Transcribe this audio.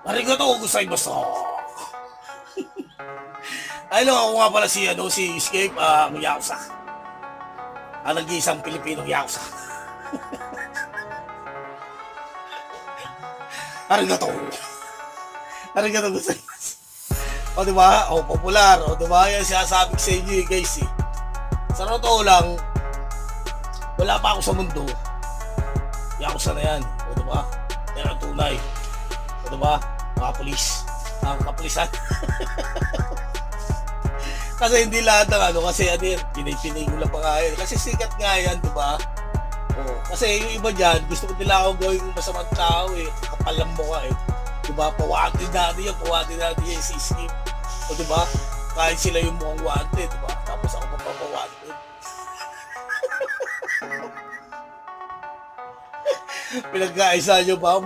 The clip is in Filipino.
Arigatou gozaimasu. Hello, ako nga pala si Escape, ang Yakuza. Ang nag-iisang Pilipinong Yakuza. Arigatou. Arigatou gozaimasu. O diba? O popular. O diba? Yan sinasabi ko sa inyo guys eh. Sa totoo lang, wala pa ako sa mundo. Yakuza na yan. O diba? Yan ang tunay. O diba? Mga pulis. Mga kapulisan. Kasi hindi lahat ng kasi pinay-pinay ko lang pa nga yan. Kasi sikat nga yan, diba? O, kasi yung iba dyan, gusto ko nila akong gawin yung masamang tao eh. Kapal lang mo ka eh. Diba? Pawanted natin yan si Skip. O diba? Kahit sila yung mukhang wanted, diba? Tapos ako mapapawanted. Pinagkaisa nyo ba